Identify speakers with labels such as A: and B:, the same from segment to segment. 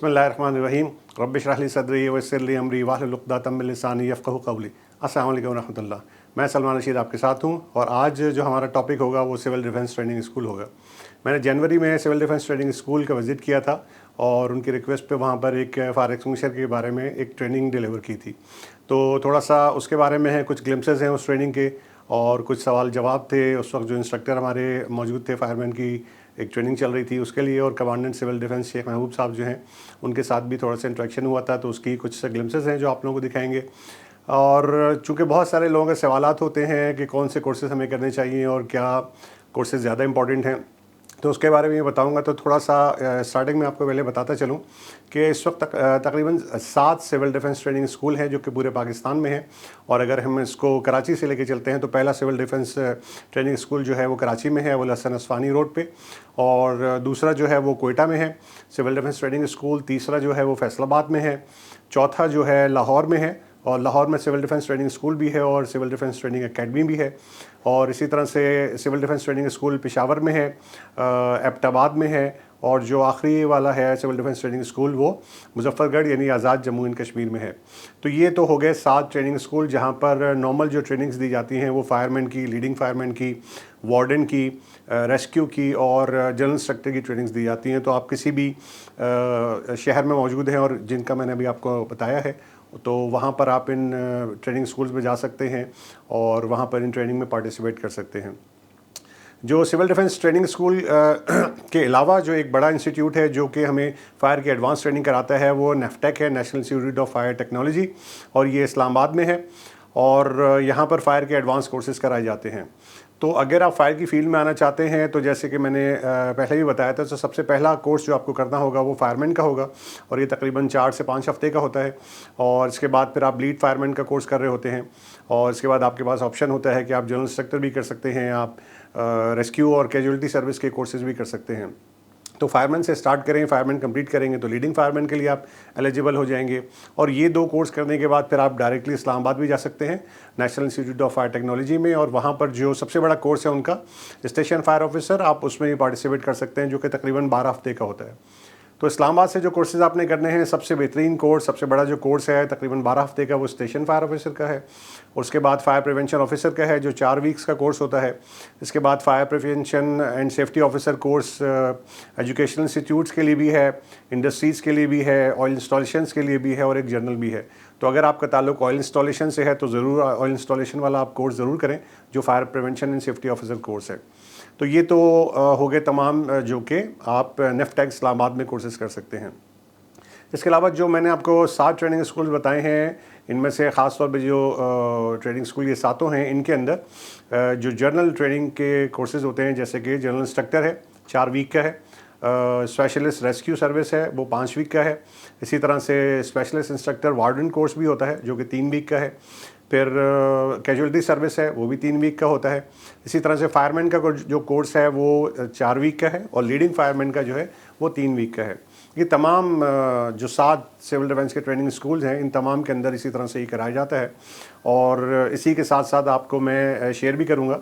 A: बिस्मिल्लाहिर्रहमानिर्रहीम रब्बि इश्रह ली सदरी वयस्सिर ली अमरी वाहलुल उक़दतम मिन लिसानी यफ़क़हू क़ौली। अस्सलामु अलैकुम रहमतुल्लाह। मैं सलमान रशीद आपके साथ हूँ और आज जो हमारा टॉपिक होगा वो सिविल डिफेंस ट्रेनिंग स्कूल होगा। मैंने जनवरी में सिविल डिफेंस ट्रेनिंग स्कूल का विज़िट किया था और उनकी रिक्वेस्ट पे वहाँ पर एक फायर एक्सटिंग्विशर के बारे में एक ट्रेनिंग डिलीवर की थी। तो थोड़ा सा उसके बारे में है, कुछ ग्लिम्पसेस हैं उस ट्रेनिंग के और कुछ सवाल जवाब थे। उस वक्त जो इंस्ट्रक्टर हमारे मौजूद थे, फायरमैन की एक ट्रेनिंग चल रही थी उसके लिए, और कमांडेंट सिविल डिफेंस शेख महबूब साहब जो हैं उनके साथ भी थोड़ा सा इंटरेक्शन हुआ था, तो उसकी कुछ ग्लिम्पसेस हैं जो आप लोगों को दिखाएंगे। और चूँकि बहुत सारे लोगों के सवालात होते हैं कि कौन से कोर्सेज़ हमें करने चाहिए और क्या कोर्सेज़ ज़्यादा इंपॉर्टेंट हैं, तो उसके बारे में बताऊंगा। तो थोड़ा सा स्टार्टिंग में आपको पहले बताता चलूं कि इस वक्त तकरीबन 7 सिविल डिफेंस ट्रेनिंग स्कूल हैं जो कि पूरे पाकिस्तान में हैं। और अगर हम इसको कराची से लेके चलते हैं तो पहला सिविल डिफेंस ट्रेनिंग स्कूल जो है वो कराची में है, वो हसन अस्वानी रोड पे, और दूसरा जो है वो कोयटा में है सिविल डिफेंस ट्रेनिंग स्कूल। तीसरा जो है वो फैसलाबाद में है। चौथा जो है लाहौर में है, और लाहौर में सिविल डिफेंस ट्रेनिंग स्कूल भी है और सिविल डिफेंस ट्रेनिंग एकेडमी भी है। और इसी तरह से civil defence training school Peshawar में है, एबटाबाद में है, और जो आखिरी वाला है सिविल डिफेंस ट्रेनिंग स्कूल वो मुजफ्फरगढ़ यानी आज़ाद जम्मू एंड कश्मीर में है। तो ये तो हो गए 7 ट्रेनिंग स्कूल जहाँ पर नॉर्मल जो ट्रेनिंग्स दी जाती हैं वो फायरमैन की, लीडिंग फायरमैन की, वार्डन की, रेस्क्यू की और जनरल इंस्ट्रक्टर की ट्रेनिंग्स दी जाती हैं। तो आप किसी भी शहर में मौजूद हैं और जिनका मैंने अभी आपको बताया है, तो वहाँ पर आप इन ट्रेनिंग स्कूल्स में जा सकते हैं और वहाँ पर इन ट्रेनिंग में पार्टिसिपेट कर सकते हैं। जो सिविल डिफेंस ट्रेनिंग स्कूल के अलावा जो एक बड़ा इंस्टीट्यूट है जो कि हमें फ़ायर की एडवांस ट्रेनिंग कराता है वो नेफ्टेक है, national institute of fire technology, और ये इस्लामाबाद में है। और यहाँ पर फ़ायर के एडवांस कोर्सेज़ कराए जाते हैं। तो अगर आप फायर की फील्ड में आना चाहते हैं तो जैसे कि मैंने पहले भी बताया था, तो सबसे पहला कोर्स जो आपको करना होगा वो फायरमैन का होगा, और ये तकरीबन 4 से 5 हफ्ते का होता है। और इसके बाद फिर आप लीड फायरमैन का कोर्स कर रहे होते हैं, और इसके बाद आपके पास ऑप्शन होता है कि आप जनरल इंस्ट्रक्टर भी कर सकते हैं, आप रेस्क्यू और कैजुअलिटी सर्विस के कोर्सेज़ भी कर सकते हैं। तो फायरमैन से स्टार्ट करें, फायरमैन कंप्लीट करेंगे तो लीडिंग फायरमैन के लिए आप एलिजिबल हो जाएंगे। और ये 2 कोर्स करने के बाद फिर आप डायरेक्टली इस्लामाबाद भी जा सकते हैं national institute of fire technology में, और वहाँ पर जो सबसे बड़ा कोर्स है उनका स्टेशन फायर ऑफिसर, आप उसमें भी पार्टिसिपेट कर सकते हैं, जो कि तकरीबन 12 हफ्ते का होता है। तो इस्लामाबाद से जो कोर्सेज़ आपने करने हैं, सबसे बेहतरीन कोर्स, सबसे बड़ा जो कोर्स है तकरीबन 12 हफ्ते का, वो स्टेशन फायर ऑफिसर का है। और उसके बाद फायर प्रिवेंशन ऑफिसर का है जो 4 वीक्स का कोर्स होता है। इसके बाद fire prevention and safety officer course educational institutes के लिए भी है, इंडस्ट्रीज़ के लिए भी है, ऑयल इंस्टॉलेशंस के लिए भी है, और एक जर्नल भी है। तो अगर आपका ताल्लुक ऑयल इंस्टॉलेशन से है तो ज़रूर ऑयल इंस्टॉलेशन वाला आप कोर्स ज़रूर करें जो fire prevention and safety officer course है। तो ये तो हो गए तमाम जो कि आप नेफ्टेक इस्लामाबाद में कोर्सेज़ कर सकते हैं। इसके अलावा जो मैंने आपको 7 ट्रेनिंग स्कूल बताए हैं, इनमें से ख़ास तौर पे जो ट्रेनिंग स्कूल ये 7 हैं, इनके अंदर जो जर्नल ट्रेनिंग के कोर्सेज़ होते हैं, जैसे कि जनरल इंस्ट्रक्टर है 4 वीक का है, स्पेशलिस्ट रेस्क्यू सर्विस है वो 5 वीक का है। इसी तरह से स्पेशलिस्ट इंस्ट्रक्टर वार्डन कोर्स भी होता है जो कि 3 वीक का है। फिर कैजुअलिटी सर्विस है वो भी 3 वीक का होता है। इसी तरह से फायरमैन का जो कोर्स है वो 4 वीक का है, और लीडिंग फायरमैन का जो है वो 3 वीक का है। ये तमाम जो 7 सिविल डिफेंस के ट्रेनिंग स्कूल्स हैं, इन तमाम के अंदर इसी तरह से ही कराया जाता है। और इसी के साथ साथ आपको मैं शेयर भी करूँगा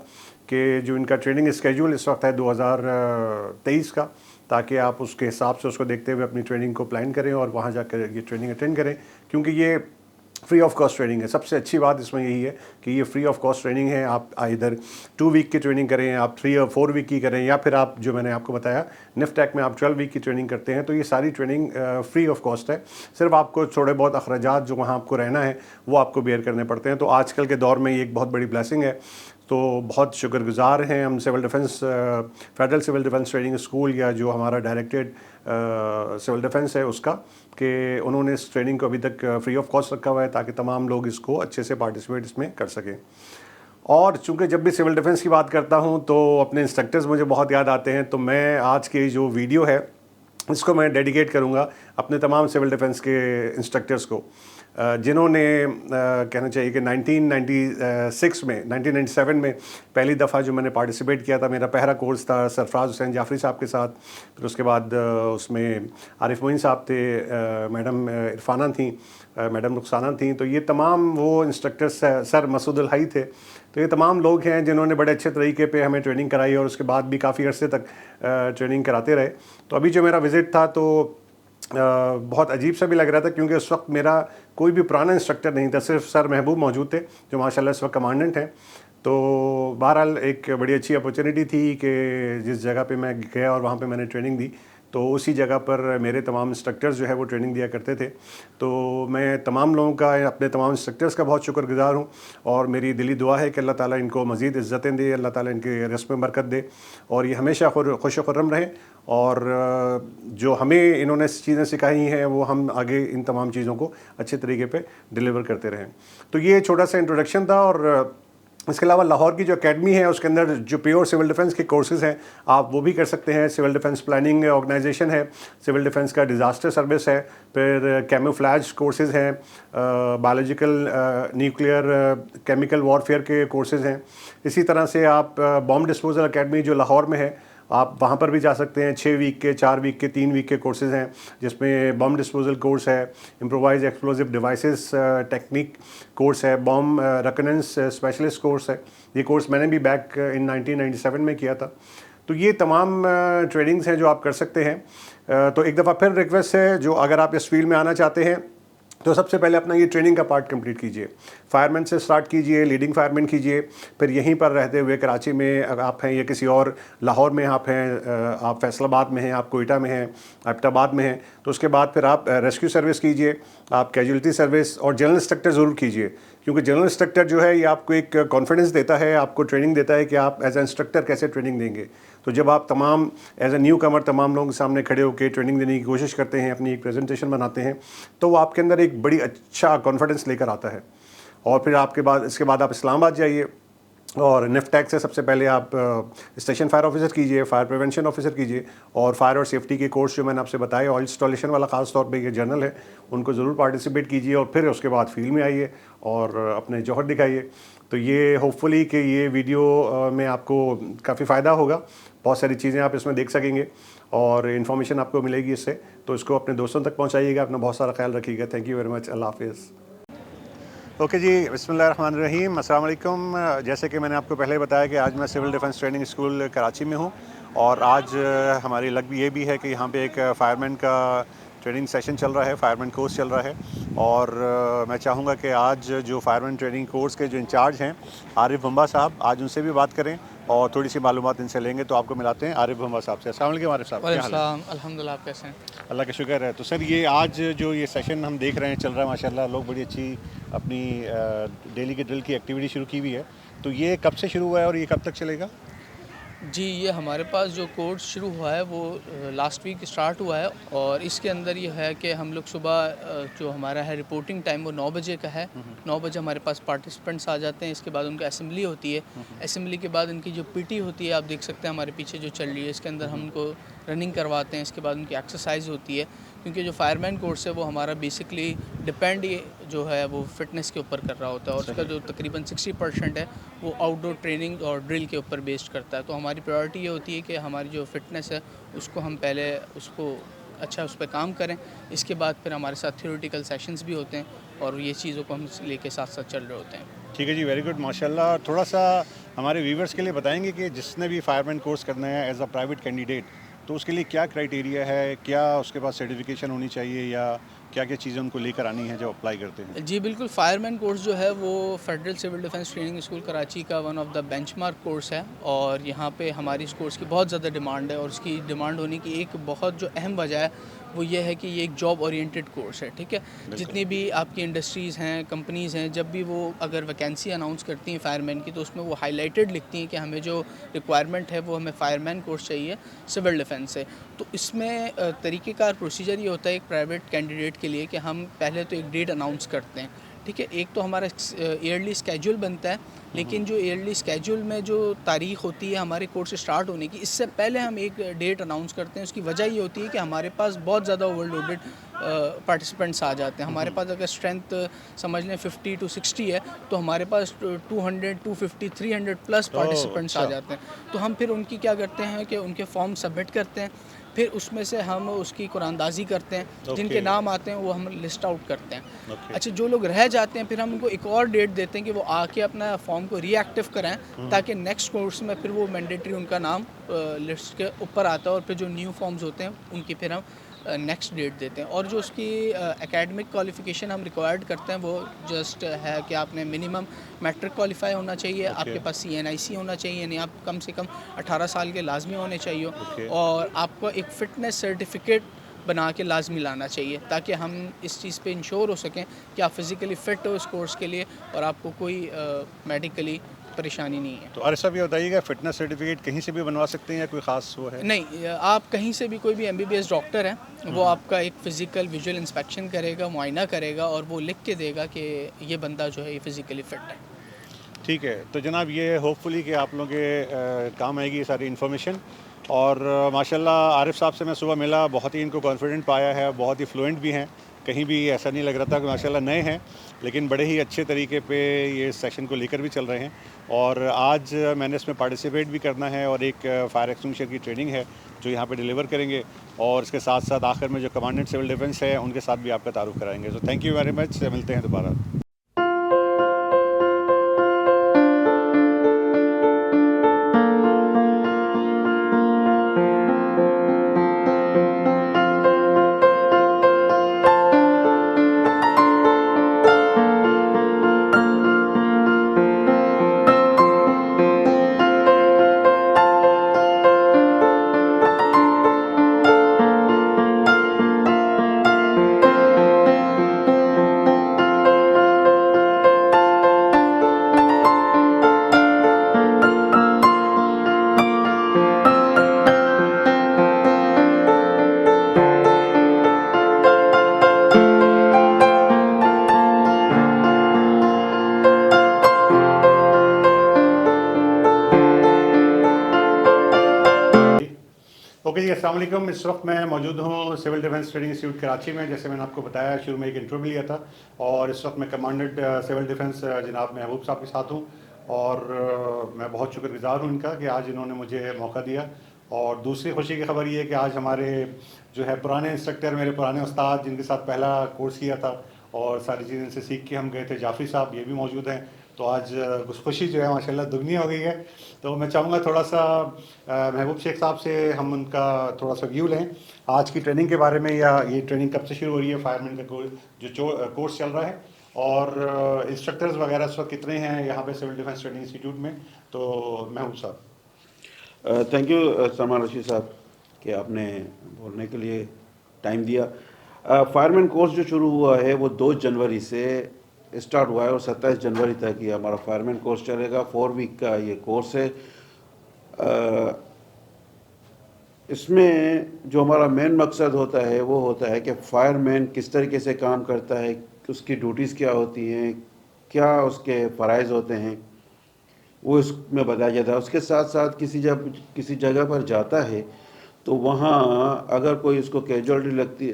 A: कि जो इनका ट्रेनिंग स्केड्यूल इस वक्त है 2023 का, ताकि आप उसके हिसाब से उसको देखते हुए अपनी ट्रेनिंग को प्लान करें और वहाँ जाकर ये ट्रेनिंग अटेंड करें, क्योंकि ये फ्री ऑफ कॉस्ट ट्रेनिंग है। सबसे अच्छी बात इसमें यही है कि ये फ्री ऑफ कॉस्ट ट्रेनिंग है। आप इधर 2 वीक की ट्रेनिंग करें, आप 3 और 4 वीक की करें, या फिर आप जो मैंने आपको बताया नेफ्टेक में आप 12 वीक की ट्रेनिंग करते हैं, तो ये सारी ट्रेनिंग फ्री ऑफ कॉस्ट है। सिर्फ आपको थोड़े बहुत अखराजात जो वहाँ आपको रहना है वो आपको बेयर करने पड़ते हैं। तो आजकल के दौर में ये एक बहुत बड़ी ब्लेसिंग है। तो बहुत शुक्रगुजार हैं हम civil defence, federal civil defence training school, या जो हमारा डायरेक्टेड सिविल डिफेंस है उसका, कि उन्होंने इस ट्रेनिंग को अभी तक फ्री ऑफ कॉस्ट रखा हुआ है ताकि तमाम लोग इसको अच्छे से पार्टिसिपेट इसमें कर सकें। और चूँकि जब भी सिविल डिफेंस की बात करता हूँ तो अपने इंस्ट्रक्टर्स मुझे बहुत याद आते हैं, तो मैं आज की जो वीडियो है इसको मैं डेडिकेट करूँगा अपने तमाम सिविल डिफेंस के इंस्ट्रक्टर्स को, जिन्होंने कहना चाहिए कि 1997 में पहली दफ़ा जो मैंने पार्टिसिपेट किया था, मेरा पहला कोर्स था सरफराज हुसैन जाफरी साहब के साथ। फिर उसके बाद उसमें आरिफ मोइन साहब थे, मैडम इरफाना थी, मैडम रुखसाना थी। तो ये तमाम वो इंस्ट्रक्टर्स, सर मसूद अल हई थे। तो ये तमाम लोग हैं जिन्होंने बड़े अच्छे तरीके पे हमें ट्रेनिंग कराई और उसके बाद भी काफ़ी अरसे तक ट्रेनिंग कराते रहे। तो अभी जो मेरा विज़िट था तो बहुत अजीब सा भी लग रहा था, क्योंकि उस वक्त मेरा कोई भी पुराना इंस्ट्रक्टर नहीं था, सिर्फ सर महबूब मौजूद थे जो माशाल्लाह इस वक्त कमांडेंट हैं। तो बहरहाल एक बड़ी अच्छी अपॉर्चुनिटी थी कि जिस जगह पे मैं गया और वहाँ पे मैंने ट्रेनिंग दी, तो उसी जगह पर मेरे तमाम इंस्ट्रक्टर्स जो है वो ट्रेनिंग दिया करते थे। तो मैं तमाम लोगों का, अपने तमाम इंस्ट्रक्टर्स का बहुत शुक्रगुजार हूँ, और मेरी दिली दुआ है कि अल्लाह ताला इनको मज़ीद इज़्ज़तें दे, अल्लाह ताला इनके रिज़्क़ में बरकत दे और ये हमेशा खुश खुर्रम रहें। और जो हमें इन्होंने चीज़ें सिखाई हैं वो हम आगे इन तमाम चीज़ों को अच्छे तरीके पे डिलीवर करते रहें। तो ये छोटा सा इंट्रोडक्शन था। और इसके अलावा लाहौर की जो एकेडमी है उसके अंदर जो प्योर सिविल डिफेंस के कोर्सेज़ हैं आप वो भी कर सकते हैं। सिविल डिफेंस प्लानिंग ऑर्गेनाइजेशन है, सिविल डिफेंस का डिज़ास्टर सर्विस है, फिर कैमोफ्लेज कोर्सेज़ हैं, बायोलॉजिकल न्यूक्लियर केमिकल वॉरफेयर के कोर्सेज़ हैं। इसी तरह से आप बॉम्ब डिस्पोजल एकेडमी जो लाहौर में है आप वहाँ पर भी जा सकते हैं। 6 वीक के, 4 वीक के, 3 वीक के कोर्सेज़ हैं, जिसमें बॉम्ब डिस्पोजल कोर्स है, improvise explosive devices technique course है, बॉम्ब रिकनेंस स्पेशलिस्ट कोर्स है। ये कोर्स मैंने भी बैक इन 1997 में किया था। तो ये तमाम ट्रेनिंग्स हैं जो आप कर सकते हैं। तो एक दफ़ा फिर रिक्वेस्ट है, जो अगर आप इस फील्ड में आना चाहते हैं तो सबसे पहले अपना ये ट्रेनिंग का पार्ट कंप्लीट कीजिए। फायरमैन से स्टार्ट कीजिए, लीडिंग फायरमैन कीजिए, फिर यहीं पर रहते हुए कराची में अगर आप हैं या किसी और, लाहौर में आप हैं, आप फैसलाबाद में हैं, आप कोयटा में हैं, एबटाबाद में हैं, तो उसके बाद फिर आप रेस्क्यू सर्विस कीजिए, आप कैजुअलिटी सर्विस और जनरल इंस्ट्रक्टर ज़रूर कीजिए। क्योंकि जनरल इंस्ट्रक्टर जो है ये आपको एक कॉन्फिडेंस देता है, आपको ट्रेनिंग देता है कि आप एज ए इंस्ट्रक्टर कैसे ट्रेनिंग देंगे। तो जब आप तमाम एज ए न्यू कमर तमाम लोगों के सामने खड़े होकर ट्रेनिंग देने की कोशिश करते हैं, अपनी एक प्रेजेंटेशन बनाते हैं, तो वो आपके अंदर एक बड़ी अच्छा कॉन्फिडेंस लेकर आता है। और फिर इसके बाद आप इस्लामाबाद जाइए और निफ्टैक से सबसे पहले आप स्टेशन फायर ऑफिसर कीजिए, फायर प्रिवेंशन ऑफिसर कीजिए, और फायर और सेफ्टी के कोर्स जो मैंने आपसे बताए, ऑयल इंस्टॉलेशन वाला ख़ास तौर पे ये जर्नल है, उनको ज़रूर पार्टिसिपेट कीजिए। और फिर उसके बाद फील्ड में आइए और अपने जौहर दिखाइए। तो ये होपफुली कि ये वीडियो में आपको काफ़ी फ़ायदा होगा, बहुत सारी चीज़ें आप इसमें देख सकेंगे और इन्फॉर्मेशन आपको मिलेगी इससे। तो इसको अपने दोस्तों तक पहुँचाइएगा। अपना बहुत सारा ख्याल रखिएगा। Thank you very much. अल्लाह हाफ़िज़। ओके जी, बिस्मिल्लाहिर्रहमानिर्रहीम, अस्सलाम वालेकुम। जैसे कि मैंने आपको पहले बताया कि आज मैं civil defence training school Karachi में हूँ, और आज हमारी लग भी ये भी है कि यहाँ पे एक फायरमैन का ट्रेनिंग सेशन चल रहा है, फायरमैन कोर्स चल रहा है। और मैं चाहूँगा कि आज जो फायरमैन ट्रेनिंग कोर्स के जो इंचार्ज हैं आरिफ भंबा साहब, आज उनसे भी बात करें और थोड़ी सी मालूमात इनसे लेंगे। तो आपको मिलाते हैं आरिफ भंबा साहब से। अस्सलाम वालेकुम आरिफ साहब, क्या हाल है?
B: अल्हम्दुलिल्लाह, आप कैसे हैं?
A: अल्लाह का शुक्र है। तो सर, ये आज जो ये सेशन हम देख रहे हैं चल रहा है, माशाल्लाह लोग बड़ी अच्छी अपनी डेली के ड्रिल की एक्टिविटी शुरू की हुई है। तो ये कब से शुरू हुआ है और ये कब तक चलेगा?
B: जी, ये हमारे पास जो कोर्स शुरू हुआ है वो लास्ट वीक स्टार्ट हुआ है, और इसके अंदर ये है कि हम लोग सुबह जो हमारा है रिपोर्टिंग टाइम वो 9 बजे का है। 9 बजे हमारे पास पार्टिसिपेंट्स आ जाते हैं। इसके बाद उनका असेंबली होती है। असेंबली के बाद उनकी जो पीटी होती है, आप देख सकते हैं हमारे पीछे जो चल रही है, इसके अंदर हम उनको रनिंग करवाते हैं। इसके बाद उनकी एक्सरसाइज होती है, क्योंकि जो फायरमैन कोर्स है वो हमारा बेसिकली डिपेंड ये जो है वो फिटनेस के ऊपर कर रहा होता है, और उसका जो तकरीबन 60% है वो आउटडोर ट्रेनिंग और ड्रिल के ऊपर बेस्ड करता है। तो हमारी प्रायोरिटी ये होती है कि हमारी जो फिटनेस है उसको हम पहले उसको अच्छा उस पर काम करें। इसके बाद फिर हमारे साथ थ्योरेटिकल सेशंस भी होते हैं, और ये चीज़ों को हम लेके साथ साथ चल रहे होते हैं।
A: ठीक है जी, वेरी गुड, माशाल्लाह। थोड़ा सा हमारे व्यूवर्स के लिए बताएंगे कि जिसने भी फायरमैन कोर्स करना है एज अ प्राइवेट कैंडिडेट, तो उसके लिए क्या क्राइटेरिया है, क्या उसके पास सर्टिफिकेशन होनी चाहिए, या क्या क्या चीज़ें उनको लेकर आनी है जब अप्लाई करते हैं?
B: जी बिल्कुल, फायरमैन कोर्स जो है वो federal civil defence training school Karachi का one of the benchmark course है, और यहाँ पे हमारी इस कोर्स की बहुत ज़्यादा डिमांड है। और उसकी डिमांड होने की एक बहुत जो अहम वजह है वो ये है कि ये एक जॉब ओरिएंटेड कोर्स है। ठीक है, जितनी भी आपकी इंडस्ट्रीज़ हैं, कंपनीज़ हैं, जब भी वो अगर वैकेंसी अनाउंस करती हैं फायरमैन की, तो उसमें वो हाईलाइटेड लिखती हैं कि हमें जो रिक्वायरमेंट है वो हमें फायरमैन कोर्स चाहिए सिविल डिफेंस से। तो इसमें तरीक़ेकार प्रोसीजर ये होता है एक प्राइवेट कैंडिडेट के लिए कि हम पहले तो एक डेट अनाउंस करते हैं। ठीक है, एक तो हमारा ईयरली स्केड्यूल बनता है, लेकिन जो ईयरली स्केड्यूल में जो तारीख होती है हमारे कोर्स स्टार्ट होने की, इससे पहले हम एक डेट अनाउंस करते हैं। उसकी वजह ये होती है कि हमारे पास बहुत ज़्यादा ओवरलोडेड पार्टिसिपेंट्स आ जाते हैं। हमारे पास अगर स्ट्रेंथ समझ लें 50 to 60 है, तो हमारे पास 200, 250, 300 प्लस पार्टिसिपेंट्स आ जाते हैं। तो हम फिर उनकी क्या करते हैं कि उनके फॉर्म सबमिट करते हैं, फिर उसमें से हम उसकी कुरानदाजी करते हैं। जिनके नाम आते हैं वो हम लिस्ट आउट करते हैं। अच्छा, जो लोग रह जाते हैं फिर हम उनको एक और डेट देते हैं कि वो आके अपना फॉर्म को रीएक्टिव कराएं, ताकि नेक्स्ट कोर्स में फिर वो मैंडेटरी उनका नाम लिस्ट के ऊपर आता है, और फिर जो न्यू फॉर्म्स होते हैं उनकी फिर हम नेक्स्ट डेट देते हैं। और जो उसकी एकेडमिक क्वालिफ़िकेशन हम रिक्वायर्ड करते हैं वो जस्ट है कि आपने मिनिमम मैट्रिक क्वालिफाई होना चाहिए, आपके पास CNIC होना चाहिए, यानी आप कम से कम 18 साल के लाजमी होने चाहिए, और आपको एक फ़िटनेस सर्टिफिकेट बना के लाजमी लाना चाहिए, ताकि हम इस चीज़ पे इंश्योर हो सकें कि आप फिज़िकली फ़िट हो इस कोर्स के लिए और आपको कोई मेडिकली परेशानी नहीं है।
A: तो आरिफ साहब ये बताइएगा, फिटनेस सर्टिफिकेट कहीं से भी बनवा सकते हैं या कोई ख़ास वो है?
B: नहीं, आप कहीं से भी, कोई भी MBBS डॉक्टर है वो आपका एक फ़िज़िकल विजुअल इंस्पेक्शन करेगा, मुआयना करेगा और वो लिख के देगा कि ये बंदा जो है ये फ़िज़िकली फ़िट है।
A: ठीक है, तो जनाब ये होपफुली कि आप लोगों के काम आएगी ये सारी इन्फॉर्मेशन। और माशाल्लाह आरिफ साहब से मैं सुबह मिला, बहुत ही इनको कॉन्फिडेंट पाया है, बहुत ही फ्लुएंट भी हैं, कहीं भी ऐसा नहीं लग रहा था कि माशाल्लाह नए हैं, लेकिन बड़े ही अच्छे तरीके पे ये सेशन को लेकर भी चल रहे हैं। और आज मैंने इसमें पार्टिसिपेट भी करना है और एक फायर एक्सटिंग्विशर की ट्रेनिंग है जो यहाँ पे डिलीवर करेंगे, और इसके साथ साथ आखिर में जो कमांडेंट सिविल डिफेंस है उनके साथ भी आपका तारुफ कराएंगे। तो थैंक यू वेरी मच, मिलते हैं दोबारा। ओके जी, अस्सलाम वालेकुम। इस वक्त मैं मौजूद हूँ civil defence training institute Karachi में। जैसे मैंने आपको बताया शुरू में एक इंटरव्यू लिया था, और इस वक्त मैं कमांडेंट सिविल डिफेंस जनाब महबूब साहब के साथ हूँ, और मैं बहुत शुक्रगुजार हूँ इनका कि आज इन्होंने मुझे मौका दिया। और दूसरी खुशी की खबर ये है कि आज हमारे जो है पुराने इंस्ट्रक्टर, मेरे पुराने उस्ताद जिनके साथ पहला कोर्स किया था और सारी चीज़ें इनसे सीख के हम गए थे, जाफ़री साहब, ये भी मौजूद हैं। तो आज खुशी जो है माशाल्लाह दुगनी हो गई है। तो मैं चाहूँगा थोड़ा सा महबूब शेख साहब से हम उनका थोड़ा सा व्यू लें आज की ट्रेनिंग के बारे में, या ये ट्रेनिंग कब से शुरू हो रही है, फायरमैन का कोर्स चल रहा है, और इंस्ट्रक्टर्स वगैरह इस वक्त कितने हैं यहाँ पे सिविल डिफेंस ट्रेनिंग इंस्टीट्यूट में। तो महबूब साहब।
C: थैंक यू सलमान रशीद साहब कि आपने बोलने के लिए टाइम दिया। फायरमैन कोर्स जो शुरू हुआ है वो 2 जनवरी से स्टार्ट हुआ है और 27 जनवरी तक ये हमारा फायरमैन कोर्स चलेगा। 4 वीक का ये कोर्स है। इसमें जो हमारा मेन मकसद होता है वो होता है कि फायरमैन किस तरीके से काम करता है, उसकी ड्यूटीज़ क्या होती हैं, क्या उसके फ़राइज़ होते हैं, वो इसमें बताया जाता है। उसके साथ साथ किसी जगह पर जाता है तो वहाँ अगर कोई उसको कैजुअलिटी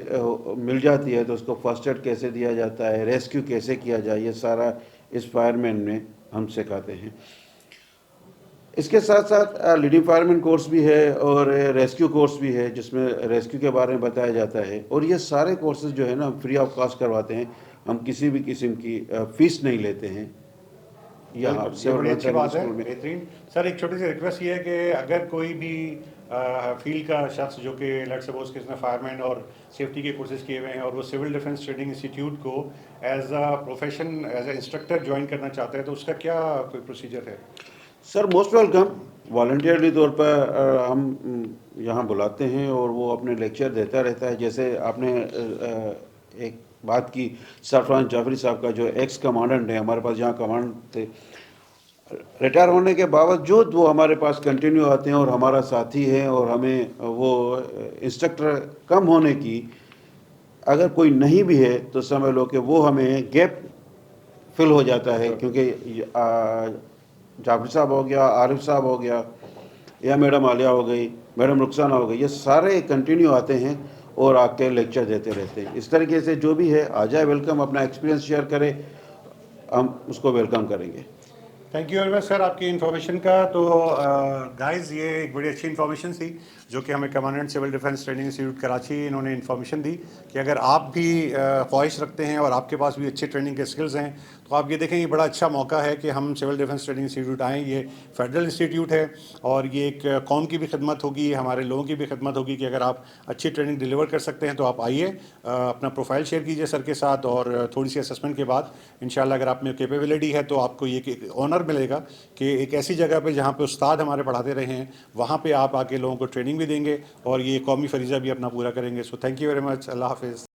C: मिल जाती है तो उसको फर्स्ट एड कैसे दिया जाता है, रेस्क्यू कैसे किया जाए, ये सारा इस फायरमैन में हम सिखाते हैं। इसके साथ साथ लीडिंग फायरमैन कोर्स भी है और रेस्क्यू कोर्स भी है जिसमें रेस्क्यू के बारे में बताया जाता है। और ये सारे कोर्सेज जो है ना हम फ्री ऑफ कॉस्ट करवाते हैं, हम किसी भी किस्म की फ़ीस नहीं लेते हैं।
A: यहाँ बड़ी अच्छी बात है, बेहतरीन। सर एक छोटी सी रिक्वेस्ट ये है कि अगर कोई भी फील्ड का शख्स जो कि लेट्स सपोज कि इसने फायरमैन और सेफ्टी के कोर्सेज किए हुए हैं और वो सिविल डिफेंस ट्रेनिंग इंस्टीट्यूट को as a profession, as a instructor join करना चाहता है, तो उसका क्या कोई प्रोसीजर है?
C: Sir most welcome. वॉलंटियरली तौर पर हम यहाँ बुलाते हैं और वो अपने लेक्चर देता रहता है। जैसे आपने एक बात की सरफराज जाफरी साहब का, जो एक्स कमांडेंट है, हमारे पास जहाँ कमांड थे, रिटायर होने के बावजूद वो हमारे पास कंटिन्यू आते हैं और हमारा साथी है। और हमें वो इंस्ट्रक्टर कम होने की अगर कोई नहीं भी है तो समझ लो कि वो हमें गैप फिल हो जाता है, क्योंकि जाफरी साहब हो गया, आरिफ साहब हो गया, या मैडम आलिया हो गई, मैडम रुखसाना हो गई, ये सारे कंटिन्यू आते हैं और आके लेक्चर देते रहते हैं। इस तरीके से जो भी है आ जाए, वेलकम, अपना एक्सपीरियंस शेयर करे, हम उसको वेलकम करेंगे।
A: Thank you very much sir आपकी इन्फॉर्मेशन का। तो गाइस ये एक बड़ी अच्छी इन्फॉर्मेशन थी जो कि हमें commandant civil defence training institute Karachi इन्होंने इन्फॉर्मेशन दी कि अगर आप भी ख्वाहिश रखते हैं और आपके पास भी अच्छे ट्रेनिंग के स्किल्स हैं तो आप ये देखें, ये बड़ा अच्छा मौका है कि हम सिविल डिफेंस ट्रेनिंग इंस्टीट्यूट आएँ। ये फेडरल इंस्टीट्यूट है और ये एक कौम की भी खिदमत होगी, हमारे लोगों की भी खिदमत होगी कि अगर आप अच्छी ट्रेनिंग डिलीवर कर सकते हैं तो आप आइए, अपना प्रोफाइल शेयर कीजिए सर के साथ, और थोड़ी सी असेसमेंट के बाद इंशाल्लाह अगर आप में कैपेबिलिटी है तो आपको ये ऑनर मिलेगा कि एक ऐसी जगह पे जहाँ पे उस्ताद हमारे पढ़ाते रहे हैं वहाँ पे आप आके लोगों को ट्रेनिंग भी देंगे और ये कौमी फरीज़ा भी अपना पूरा करेंगे। So thank you very much. अल्लाह हाफिज़।